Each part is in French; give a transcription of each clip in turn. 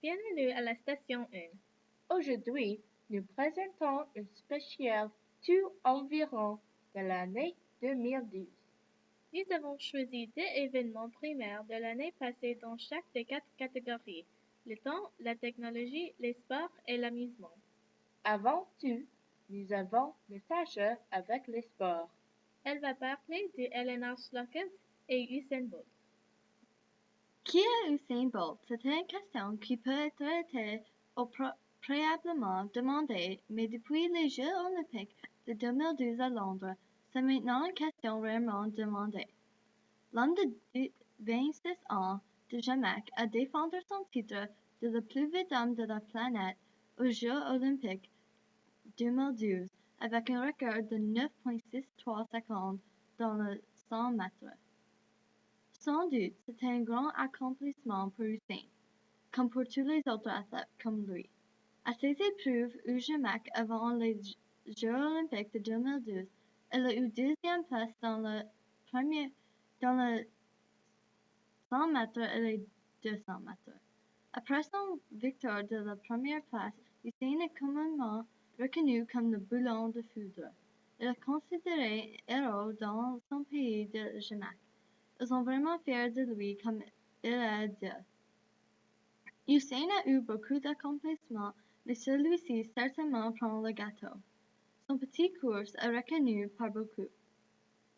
Bienvenue à la station 1. Aujourd'hui, nous présentons un spécial tout environ de l'année 2012. Nous avons choisi deux événements primaires de l'année passée dans chaque des quatre catégories: le temps, la technologie, les sports et l'amusement. Avant tout, nous avons Natasha avec les sports. Elle va parler de LNH Lockett et Usain Bolt. Qui est Usain Bolt? C'est une question qui peut être été au préalablement demandée, mais depuis les Jeux olympiques de 2012 à Londres, c'est maintenant une question rarement demandée. L'homme de 26 ans de Jamaïque a défendu son titre de le plus vite homme de la planète aux Jeux olympiques 2012 avec un record de 9,63 secondes dans le 100 mètres. Sans doute, c'était un grand accomplissement pour Usain, comme pour tous les autres athlètes comme lui. À ces épreuves où Jamaïque avant les Jeux olympiques de 2012, elle a eu deuxième place dans le 100 mètres et les 200 mètres. Après son victoire de la première place, Usain est communément reconnu comme le boulon de foudre. Il est considéré héros dans son pays de Jamaïque. Ils sont vraiment fiers de lui comme il est Dieu. Usain a eu beaucoup d'accomplissements, mais celui-ci certainement prend le gâteau. Son petit course est reconnu par beaucoup.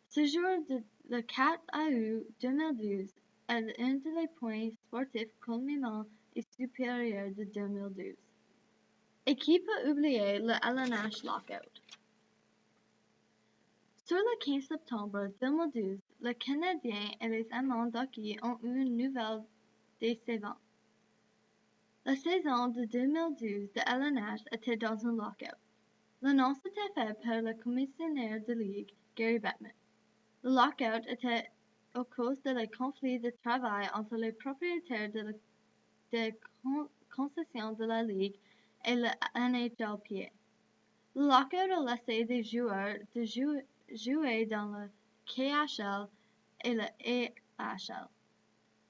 Ce jour le 4 août 2012 est un des points sportifs culminants et supérieurs de 2012. Et qui peut oublier le LNH Lockout? Sur le 15 septembre 2012, les Canadiens et les Allemands d'hockey ont eu une nouvelle décevante. La saison de 2012 de LNH était dans un lockout. L'annonce était faite par le commissaire de ligue, Gary Bettman. Le lockout était à cause des conflits de travail entre les propriétaires des concessions de la ligue et le NHLPA. Le lockout a laissé des joueurs de jouer dans le KHL et le AHL.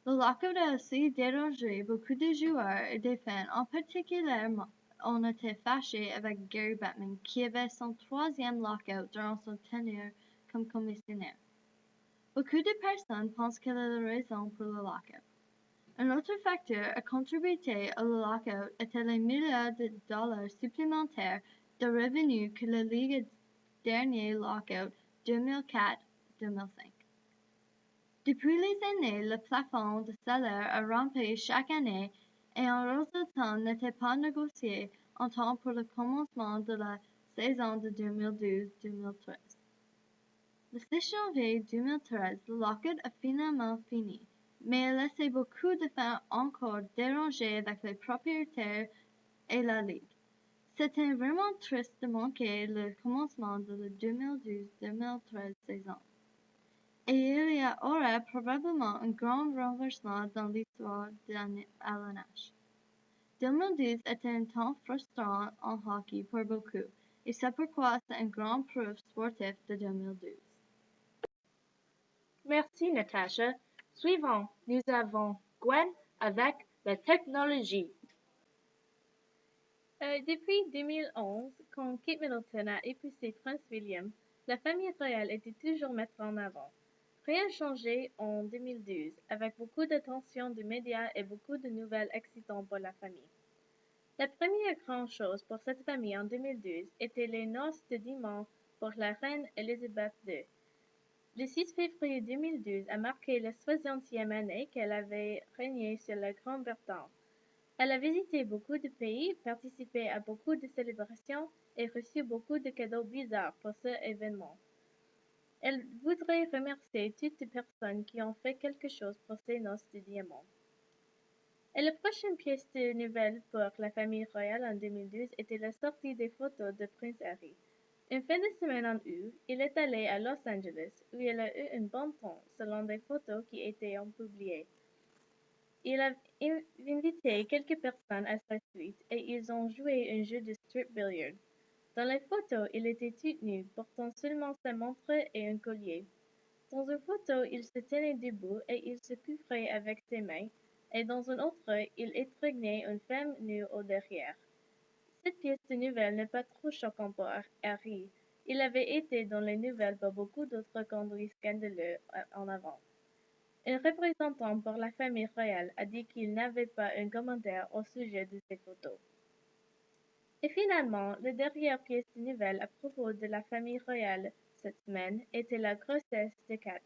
Le lockout a aussi dérangé beaucoup de joueurs et de fans. En particulier, on était fâchés avec Gary Bettman, qui avait son troisième lockout durant son tenure comme commissaire. Beaucoup de personnes pensent qu'elle est la raison pour le lockout. Un autre facteur à contribuer au lockout était les milliards de dollars supplémentaires de revenus que la Ligue a dernier lockout 2004-2005. Depuis les années, le plafond de salaire a rampé chaque année et en résultat n'était pas négocié en temps pour le commencement de la saison de 2012-2013. Le 6 janvier 2013, le lockout a finalement fini, mais a laissé beaucoup de fans encore dérangés avec les propriétaires et la Ligue. C'était vraiment triste de manquer le commencement de la 2012-2013 saison. Et il y aura probablement un grand renversement dans l'histoire de LNH. 2012 était un temps frustrant en hockey pour beaucoup, et c'est pourquoi c'est un grand preuve sportif de 2012. Merci Natasha. Suivant, nous avons Gwen avec la technologie. Depuis 2011, quand Kate Middleton a épousé Prince William, la famille royale était toujours mettre en avant. Rien changé en 2012, avec beaucoup d'attention des médias et beaucoup de nouvelles excitantes pour la famille. La première grande chose pour cette famille en 2012 était les noces de diamant pour la reine Elizabeth II. Le 6 février 2012 a marqué la 60e année qu'elle avait régné sur la Grande-Bretagne. Elle a visité beaucoup de pays, participé à beaucoup de célébrations et reçu beaucoup de cadeaux bizarres pour ce événement. Elle voudrait remercier toutes les personnes qui ont fait quelque chose pour ces noces de diamant. Et la prochaine pièce de nouvelle pour la famille royale en 2012 était la sortie des photos de Prince Harry. Une fin de semaine en août, il est allé à Los Angeles, où il a eu un bon temps selon des photos qui étaient publiées. Il a invité quelques personnes à sa suite et ils ont joué un jeu de strip billiard. Dans les photos, il était tout nu, portant seulement sa montre et un collier. Dans une photo, il se tenait debout et il se couvrait avec ses mains, et dans une autre, il étreignait une femme nue au derrière. Cette pièce de nouvelles n'est pas trop choquante pour Harry. Il avait été dans les nouvelles pour beaucoup d'autres conduits scandaleux en avant. Un représentant pour la famille royale a dit qu'il n'avait pas un commentaire au sujet de ces photos. Et finalement, la dernière pièce de nouvelle à propos de la famille royale cette semaine était la grossesse de Kate.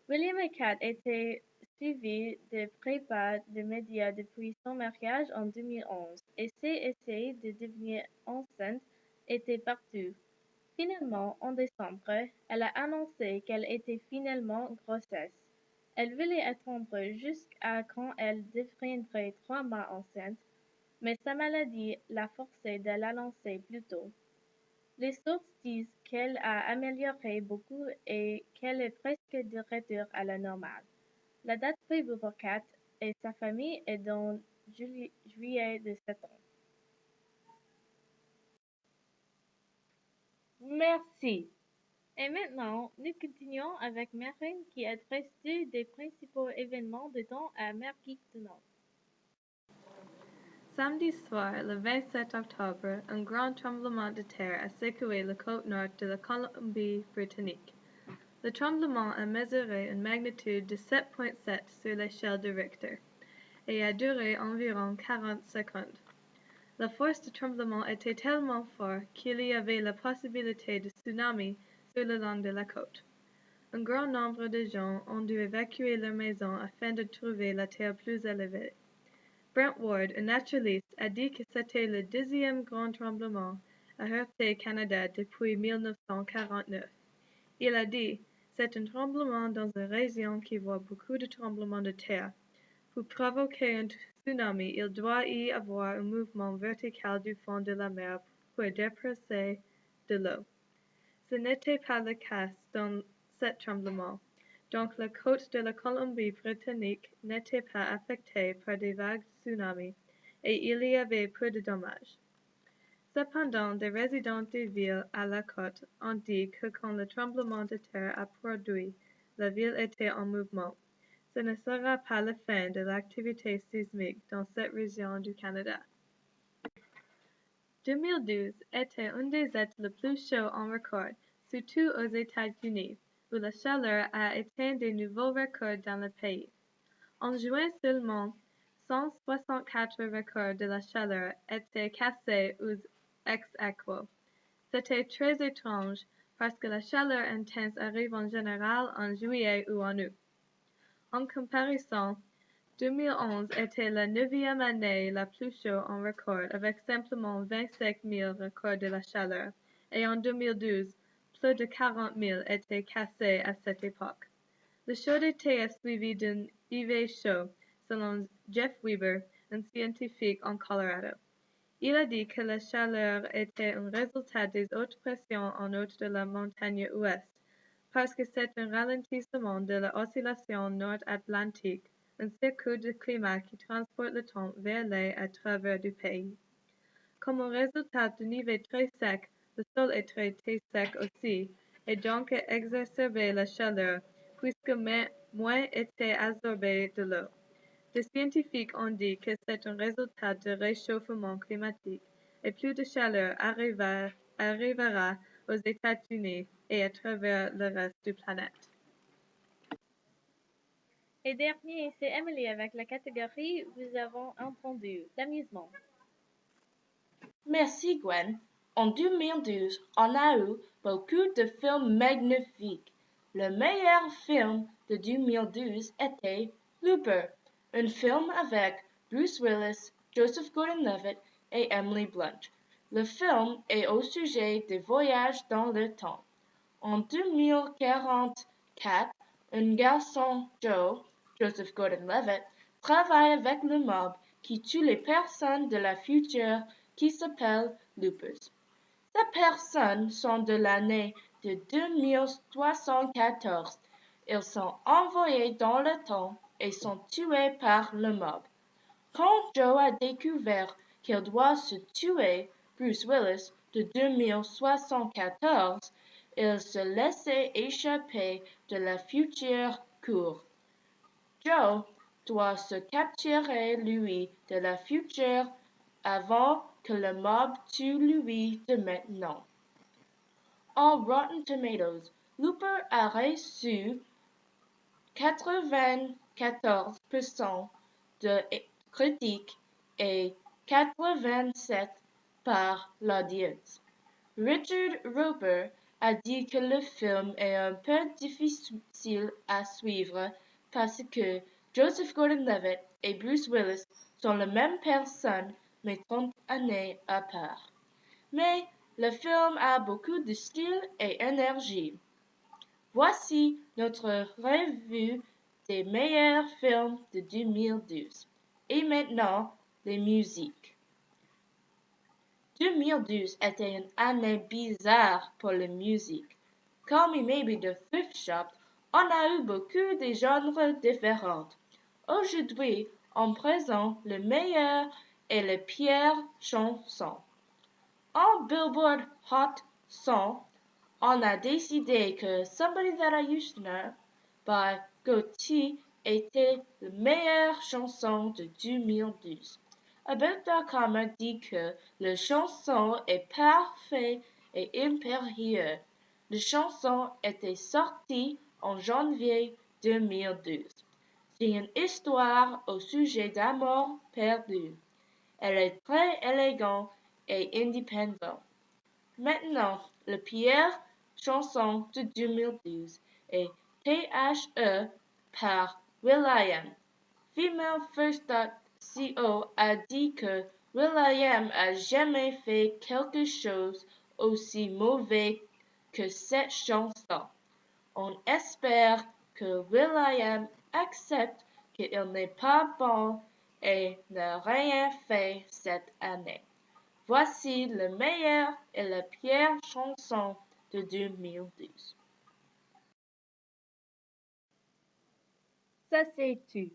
William et Kate étaient suivis de près par les médias depuis son mariage en 2011 et ses essais de devenir enceinte étaient partout. Finalement, en décembre, elle a annoncé qu'elle était finalement grossesse. Elle voulait attendre jusqu'à quand elle deviendrait 3 mois enceinte, mais sa maladie l'a forcée de l'annoncer plus tôt. Les sources disent qu'elle a amélioré beaucoup et qu'elle est presque de retour à la normale. La date prévue pour Kate et sa famille est dans juillet de cet an. Merci. Et maintenant, nous continuons avec Merin qui adresse deux des principaux événements de temps à Mergeek du Nord. Samedi soir, le 27 octobre, un grand tremblement de terre a secoué la côte nord de la Colombie-Britannique. Le tremblement a mesuré une magnitude de 7,7 sur l'échelle de Richter et a duré environ 40 secondes. La force du tremblement était tellement forte qu'il y avait la possibilité de tsunami sur le long de la côte. Un grand nombre de gens ont dû évacuer leur maison afin de trouver la terre plus élevée. Brent Ward, un naturaliste, a dit que c'était le deuxième grand tremblement à heurter Canada depuis 1949. Il a dit, c'est un tremblement dans une région qui voit beaucoup de tremblements de terre. Pour provoquer un tsunami, il doit y avoir un mouvement vertical du fond de la mer pour déplacer de l'eau. Ce n'était pas le cas dans ce tremblement. Donc la côte de la Colombie-Britannique n'était pas affectée par des vagues de tsunami et il y avait peu de dommages. Cependant, des résidents des villes à la côte ont dit que quand le tremblement de terre a produit, la ville était en mouvement. Ce ne sera pas la fin de l'activité sismique dans cette région du Canada. 2012 était un des étés les plus chauds en record, surtout aux États-Unis, où la chaleur a atteint de nouveaux records dans le pays. En juin seulement, 164 records de la chaleur étaient cassés ou ex-aequo. C'était très étrange parce que la chaleur intense arrive en général en juillet ou en août. En comparaison, 2011 était la 9e année la plus chaude en record avec simplement 25 000 records de la chaleur et en 2012, plus de 40 000 étaient cassés à cette époque. La chaudité est suivie d'un hiver chaud, selon Jeff Weber, un scientifique en Colorado. Il a dit que la chaleur était un résultat des hautes pressions en haut de la montagne ouest, parce que c'est un ralentissement de l'oscillation nord-atlantique, un circuit de climat qui transporte le temps vers l'est à travers du pays. Comme un résultat d'un hiver très sec, le sol est très sec aussi, et donc a exacerbé la chaleur, puisque moins était absorbé de l'eau. Les scientifiques ont dit que c'est un résultat de réchauffement climatique et plus de chaleur arrivera aux États-Unis et à travers le reste de la planète. Et dernier, c'est Emily avec la catégorie Vous avons entendu, l'amusement. Merci Gwen. En 2012, on a eu beaucoup de films magnifiques. Le meilleur film de 2012 était Looper, un film avec Bruce Willis, Joseph Gordon-Levitt et Emily Blunt. Le film est au sujet des voyages dans le temps. En 2044, un garçon, Joe, Joseph Gordon-Levitt, travaille avec le mob qui tue les personnes de la future qui s'appellent Loopers. Ces personnes sont de l'année de 2314. Ils sont envoyés dans le temps et sont tués par le mob. Quand Joe a découvert qu'il doit se tuer Bruce Willis de 2074, il se laissait échapper de la future cour. Joe doit se capturer lui de la future avant que le mob tue lui de maintenant. En Rotten Tomatoes, Looper a reçu 94% de critiques et 87% par l'audience. Richard Roeper a dit que le film est un peu difficile à suivre parce que Joseph Gordon-Levitt et Bruce Willis sont la même personne mais 30 années à part. Mais le film a beaucoup de style et énergie. Voici notre revue des meilleurs films de 2012. Et maintenant, les musiques. 2012 était une année bizarre pour la musique. Call Me Maybe de Thrift Shop, on a eu beaucoup de genres différents. Aujourd'hui, on présente le meilleur et les pires chansons. En Billboard Hot 100, on a décidé que Somebody That I Used to Know by Gautier était la meilleure chanson de 2012. About.com a dit que la chanson est parfaite et impérieuse. La chanson était sortie en janvier 2012. C'est une histoire au sujet d'amour perdu. Elle est très élégante et indépendante. Maintenant, la pire chanson de 2012 est THE par will.i.am. FemaleFirst.co a dit que will.i.am a jamais fait quelque chose aussi mauvais que cette chanson. On espère que will.i.am accepte qu'il n'est pas bon et n'a rien fait cette année. Voici le meilleur et la pire chanson de 2012. Ça c'est tout.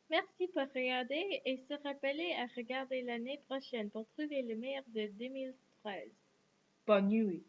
Merci pour regarder et se rappeler à regarder l'année prochaine pour trouver le meilleur de 2013. Bonne nuit.